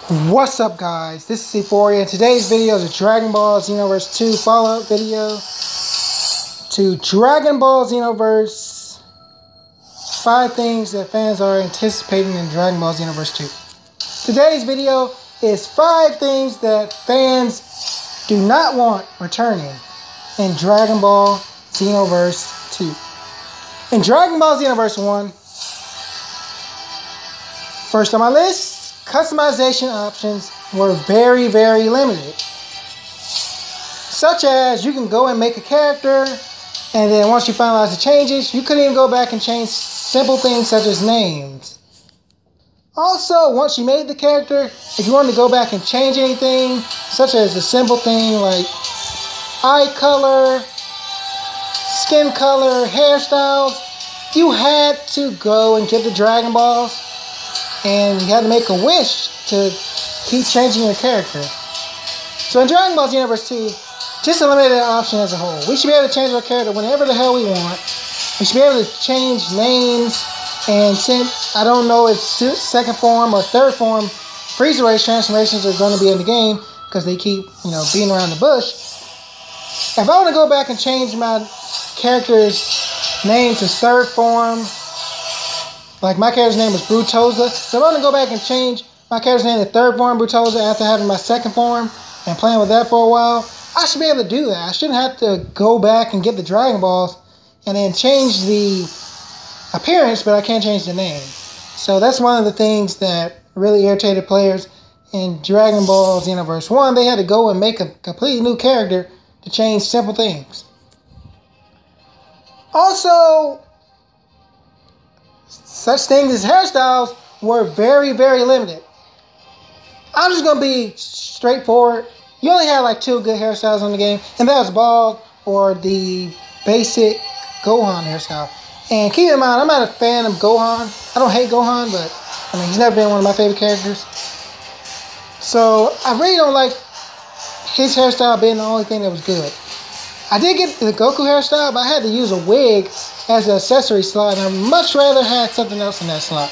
What's up, guys? This is Euphoria, and today's video is a Dragon Ball Xenoverse 2 follow-up video to Dragon Ball Xenoverse 5 things that fans are anticipating in Dragon Ball Xenoverse 2. Today's video is 5 things that fans do not want returning in Dragon Ball Xenoverse 2. In Dragon Ball Xenoverse 1, first on my list, customization options were very limited. Such as, you can go and make a character, and then once you finalize the changes, you couldn't even go back and change simple things such as names. Also, once you made the character, if you wanted to go back and change anything, such as a simple thing like eye color, skin color, hairstyles, you had to go and get the Dragon Balls, and you had to make a wish to keep changing your character. So in Dragon Ball Xenoverse 2, just eliminate that option as a whole. We should be able to change our character whenever the hell we want. We should be able to change names, and since I don't know if second form or third form freezer race transformations are going to be in the game, because they keep, beating around the bush. If I want to go back and change my character's name to third form, like my character's name is Brutosa, so if I want to go back and change my character's name to third form Brutosa after having my second form and playing with that for a while, I should be able to do that. I shouldn't have to go back and get the Dragon Balls and then change the appearance, but I can't change the name. So that's one of the things that really irritated players in Dragon Ball Xenoverse 1. They had to go and make a completely new character to change simple things. Also, such things as hairstyles were very limited. I'm just going to be straightforward. You only had like 2 good hairstyles on the game, and that was bald or the basic Gohan hairstyle. And keep in mind, I'm not a fan of Gohan. I don't hate Gohan, but he's never been one of my favorite characters. So I really don't like his hairstyle being the only thing that was good. I did get the Goku hairstyle, but I had to use a wig as an accessory slot, and I'd much rather have something else in that slot.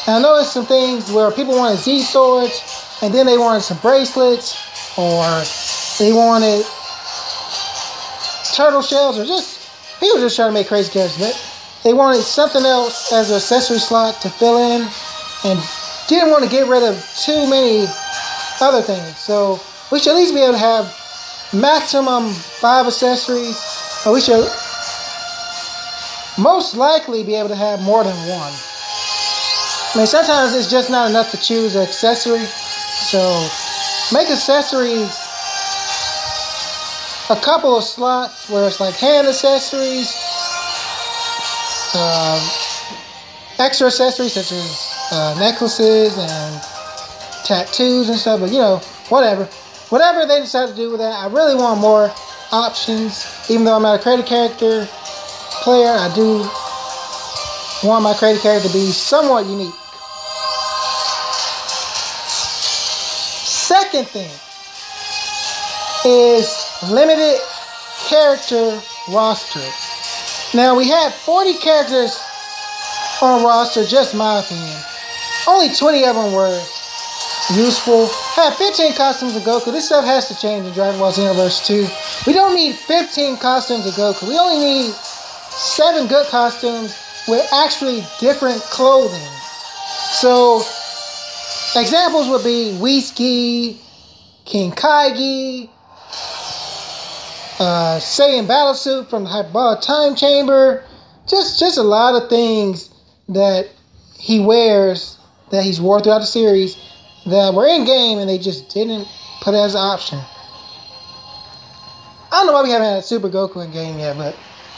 And I noticed some things where people wanted Z swords, and then they wanted some bracelets, or they wanted turtle shells, or people just trying to make crazy characters. But they wanted something else as an accessory slot to fill in, and didn't want to get rid of too many other things. So we should at least be able to have maximum 5 accessories, or we should most likely be able to have more than one. Sometimes it's just not enough to choose an accessory, so make accessories a couple of slots where it's like hand accessories, extra accessories such as necklaces and tattoos and stuff, but whatever they decide to do with that. I really want more options. Even though I'm not a creative character player, I do want my creative character to be somewhat unique. Second thing is limited character roster. Now, we had 40 characters on roster, just my opinion. Only 20 of them were useful. Have 15 costumes of Goku. This stuff has to change in Dragon Ball Xenoverse 2. We don't need 15 costumes of Goku. We only need 7 good costumes with actually different clothing. So, examples would be Whiskey, King Kaigi, Saiyan Battle Suit from the Hyperbolic Time Chamber. Just a lot of things that he wears, that he's wore throughout the series, that were in game and they just didn't put it as an option. I don't know why we haven't had Super Goku in game yet, but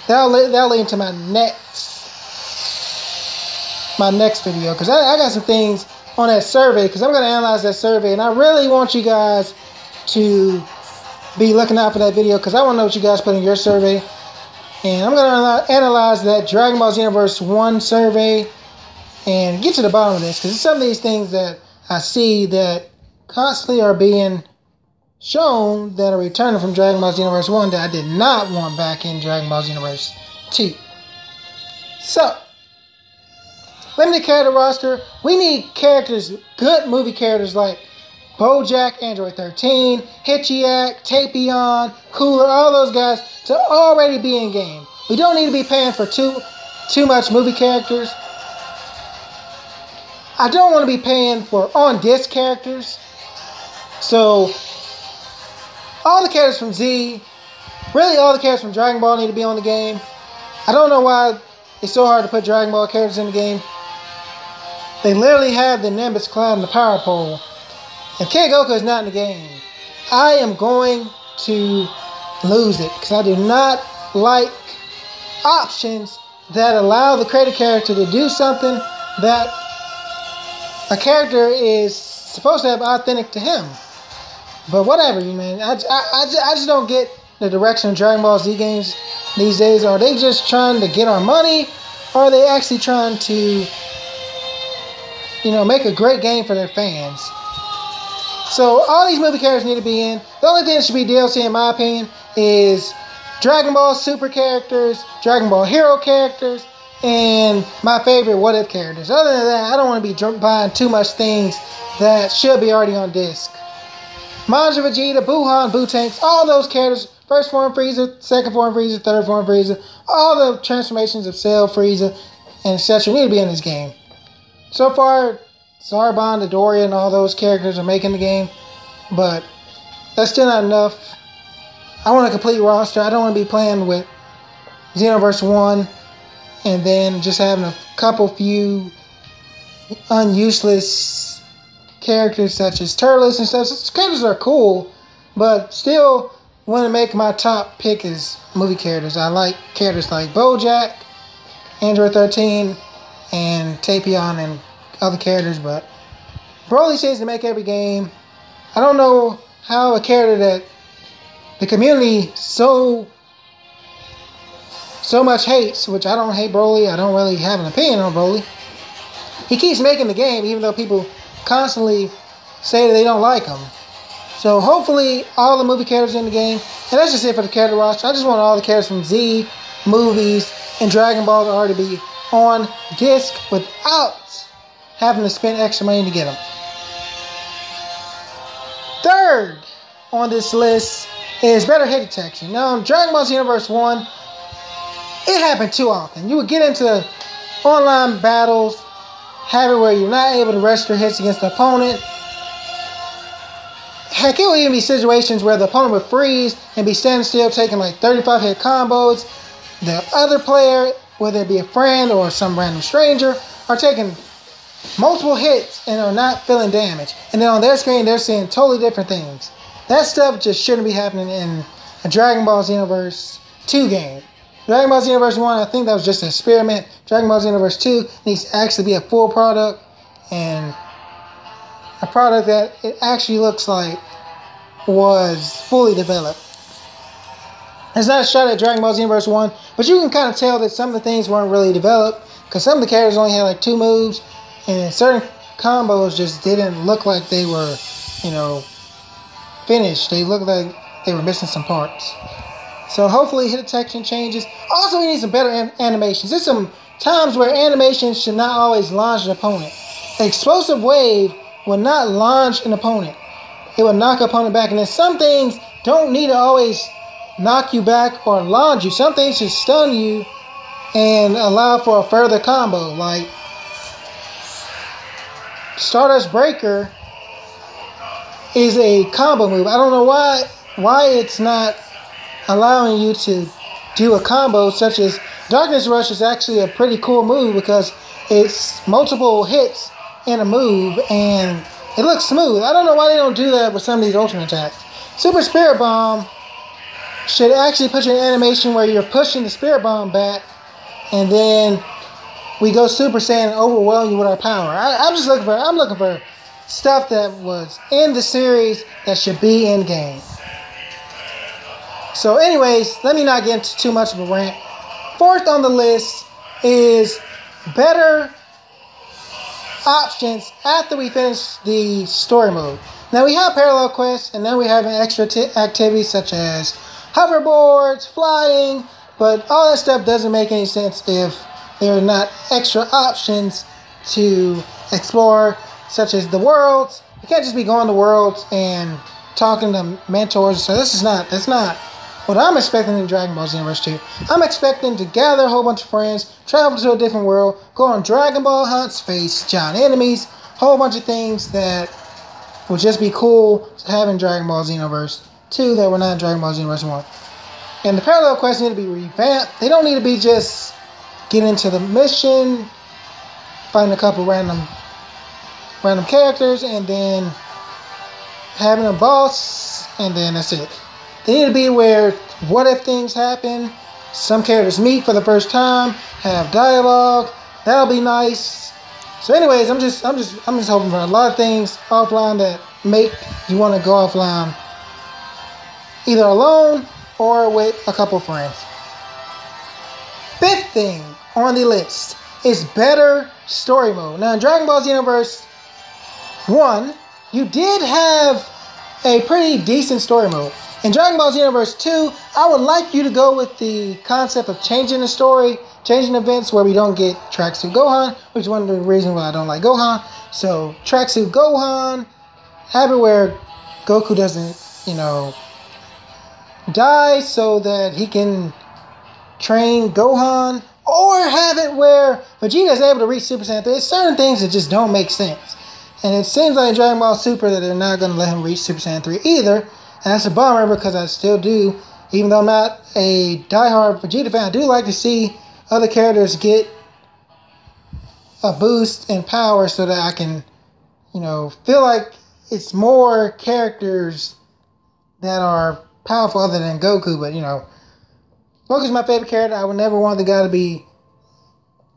that'll lead into my next video, because I got some things on that survey, because I'm going to analyze that survey, and I really want you guys to be looking out for that video, because I want to know what you guys put in your survey. And I'm going to analyze that Dragon Ball Xenoverse 1 survey and get to the bottom of this, because some of these things that I see that constantly are being shown that are returning from Dragon Ball Xenoverse 1 that I did not want back in Dragon Ball Xenoverse 2. So, limited character roster. We need characters, good movie characters like BoJack, Android 13, Hitchiak, Tapion, Cooler, all those guys to already be in game. We don't need to be paying for too much movie characters. I don't want to be paying for on-disc characters. So, all the characters from Z, really all the characters from Dragon Ball need to be on the game. I don't know why it's so hard to put Dragon Ball characters in the game. They literally have the Nimbus Cloud and the Power Pole. If Kid Goku is not in the game, I am going to lose it. Because I do not like options that allow the created character to do something that a character is supposed to have authentic to him. But whatever, man. I just don't get the direction of Dragon Ball Z games these days. Are they just trying to get our money? Or are they actually trying to, make a great game for their fans? So all these movie characters need to be in. The only thing that should be DLC, in my opinion, is Dragon Ball Super characters, Dragon Ball Hero characters, and my favorite What If characters. Other than that, I don't want to be buying too much things that should be already on disc. Manja Vegeta, Buhan, Bootanks, all those characters, first form Frieza, second form Frieza, third form Frieza, all the transformations of Cell, Frieza, and etc. need to be in this game. So far, Zarbon, Dodoria, and all those characters are making the game, but that's still not enough. I want a complete roster. I don't want to be playing with Xenoverse 1 and then just having a few unuseless characters such as Turles and stuff. Those characters are cool, but still want to make my top pick is movie characters. I like characters like BoJack, Android 13, and Tapion and other characters, but Broly seems to make every game. I don't know how a character that the community so much hates, which I don't hate Broly. I don't really have an opinion on Broly. He keeps making the game even though people constantly say that they don't like him. So hopefully all the movie characters in the game, and that's just it for the character roster. I just want all the characters from Z, movies, and Dragon Ball to already be on disc without having to spend extra money to get them. Third on this list is better hit detection. Now, in Dragon Ball Xenoverse 1, it happened too often. You would get into online battles, have it where you're not able to register hits against the opponent. Heck, it would even be situations where the opponent would freeze and be standing still, taking like 35 hit combos. The other player, whether it be a friend or some random stranger, are taking multiple hits and are not feeling damage. And then on their screen, they're seeing totally different things. That stuff just shouldn't be happening in a Dragon Ball Xenoverse 2 game. Dragon Ball Xenoverse 1, I think that was just an experiment. Dragon Ball Xenoverse 2 needs to actually be a full product, and a product that it actually looks like was fully developed. It's not a shot at Dragon Ball Xenoverse 1, but you can kind of tell that some of the things weren't really developed, because some of the characters only had like 2 moves, and certain combos just didn't look like they were, finished. They looked like they were missing some parts. So hopefully hit detection changes. Also, we need some better animations. There's some times where animations should not always launch an opponent. An explosive wave will not launch an opponent. It will knock an opponent back. And then some things don't need to always knock you back or launch you. Some things should stun you and allow for a further combo. Like Stardust Breaker is a combo move. I don't know why it's not allowing you to do a combo such as Darkness Rush is actually a pretty cool move because it's multiple hits in a move and it looks smooth. I don't know why they don't do that with some of these ultimate attacks. Super Spirit Bomb should actually put you in an animation where you're pushing the Spirit Bomb back and then we go Super Saiyan and overwhelm you with our power. I'm looking for stuff that was in the series that should be in game. So anyways, let me not get into too much of a rant. Fourth on the list is better options after we finish the story mode. Now we have parallel quests, and then we have extra activities such as hoverboards, flying, but all that stuff doesn't make any sense if there are not extra options to explore, such as the worlds. You can't just be going to worlds and talking to mentors. So that's not what I'm expecting in Dragon Ball Xenoverse 2. I'm expecting to gather a whole bunch of friends, travel to a different world, go on Dragon Ball hunts, face giant enemies, whole bunch of things that would just be cool to have in Dragon Ball Xenoverse 2 that were not in Dragon Ball Xenoverse 1. And the parallel quests need to be revamped. They don't need to be just getting into the mission, fighting a couple random characters, and then having a boss, and then that's it. They need to be where what if things happen, some characters meet for the first time, have dialogue. That'll be nice. So anyways, I'm just hoping for a lot of things offline that make you want to go offline either alone or with a couple friends. Fifth thing on the list is better story mode. Now in Dragon Ball Xenoverse 1, you did have a pretty decent story mode. In Dragon Ball Xenoverse 2, I would like you to go with the concept of changing the story, changing events where we don't get Tracksuit Gohan, which is one of the reasons why I don't like Gohan. So Tracksuit Gohan, have it where Goku doesn't, die so that he can train Gohan, or have it where Vegeta is able to reach Super Saiyan 3. There's certain things that just don't make sense. And it seems like in Dragon Ball Super that they're not going to let him reach Super Saiyan 3 either. And that's a bummer because I still do, even though I'm not a diehard Vegeta fan, I do like to see other characters get a boost in power so that I can, feel like it's more characters that are powerful other than Goku. But, Goku's my favorite character. I would never want the guy to be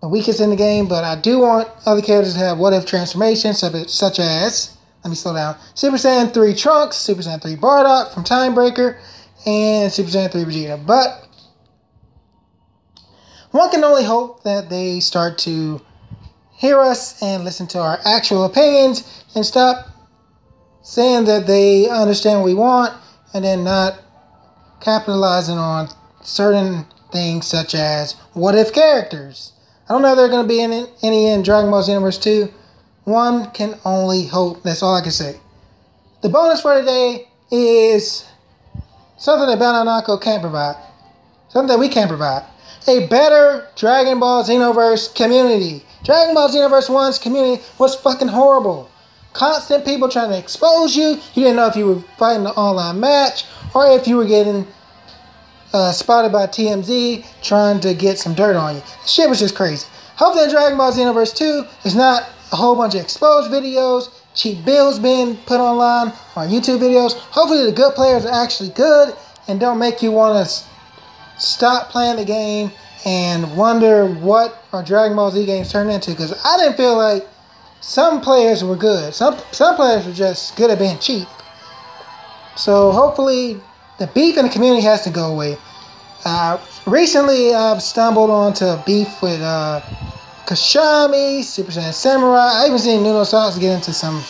the weakest in the game, but I do want other characters to have what-if transformations, such as... Let me slow down. Super Saiyan 3 Trunks, Super Saiyan 3 Bardock from Time Breaker, and Super Saiyan 3 Vegeta. But one can only hope that they start to hear us and listen to our actual opinions and stop saying that they understand what we want and then not capitalizing on certain things such as what-if characters. I don't know if there are going to be any in Dragon Ball Xenoverse 2. One can only hope. That's all I can say. The bonus for today is something that Bandai Namco can't provide. Something that we can't provide. A better Dragon Ball Xenoverse community. Dragon Ball Xenoverse 1's community was fucking horrible. Constant people trying to expose you. You didn't know if you were fighting an online match or if you were getting spotted by TMZ trying to get some dirt on you. Shit was just crazy. Hopefully Dragon Ball Xenoverse 2 is not a whole bunch of exposed videos, cheap builds being put online on YouTube videos. Hopefully the good players are actually good and don't make you want to stop playing the game and wonder what our Dragon Ball Z games turn into. Because I didn't feel like some players were good. Some players were just good at being cheap. So hopefully the beef in the community has to go away. Recently I've stumbled onto a beef with Kashami, Super Saiyan Samurai. I even seen Nuno Socks get into some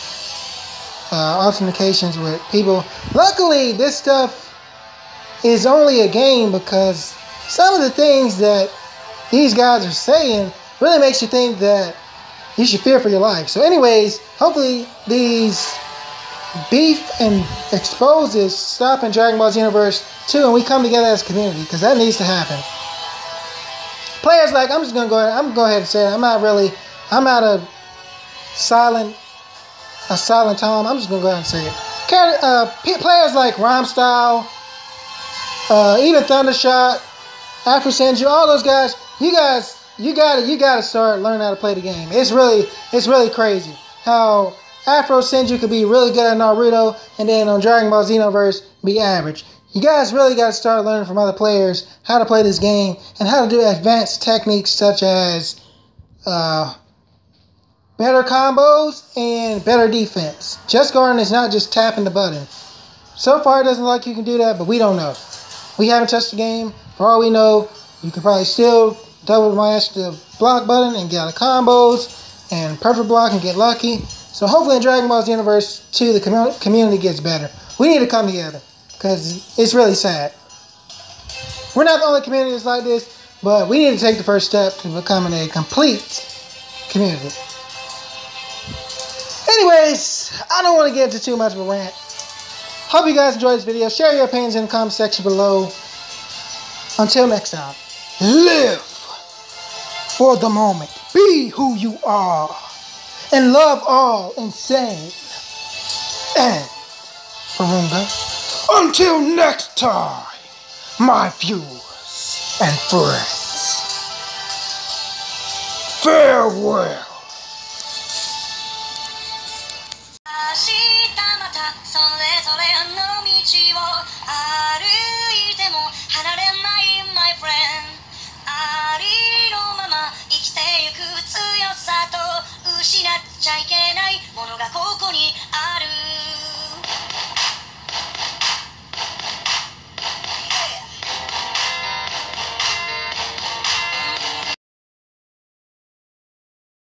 altercations with people. Luckily, this stuff is only a game because some of the things that these guys are saying really makes you think that you should fear for your life. So anyways, hopefully these beef and exposes stop in Dragon Ball Xenoverse 2 and we come together as a community, because that needs to happen. Players like, I'm going to go ahead and say it, I'm not a silent Tom. I'm just going to go ahead and say it. Players like Rhyme Style, even Thundershot, Afro Senju, all those guys, you gotta start learning how to play the game. It's really crazy how Afro Senju could be really good at Naruto and then on Dragon Ball Xenoverse be average. You guys really got to start learning from other players how to play this game and how to do advanced techniques such as better combos and better defense. Just guarding is not just tapping the button. So far it doesn't look like you can do that, but we don't know. We haven't touched the game. For all we know, you can probably still double mash the block button and get out of combos and perfect block and get lucky. So hopefully in Dragon Ball Xenoverse 2 the community gets better. We need to come together because it's really sad. We're not the only community that's like this, but we need to take the first step to becoming a complete community. Anyways, I don't want to get into too much of a rant. Hope you guys enjoyed this video. Share your opinions in the comment section below. Until next time, live for the moment. Be who you are. And love all insane. And remember, until next time, my viewers and friends, farewell.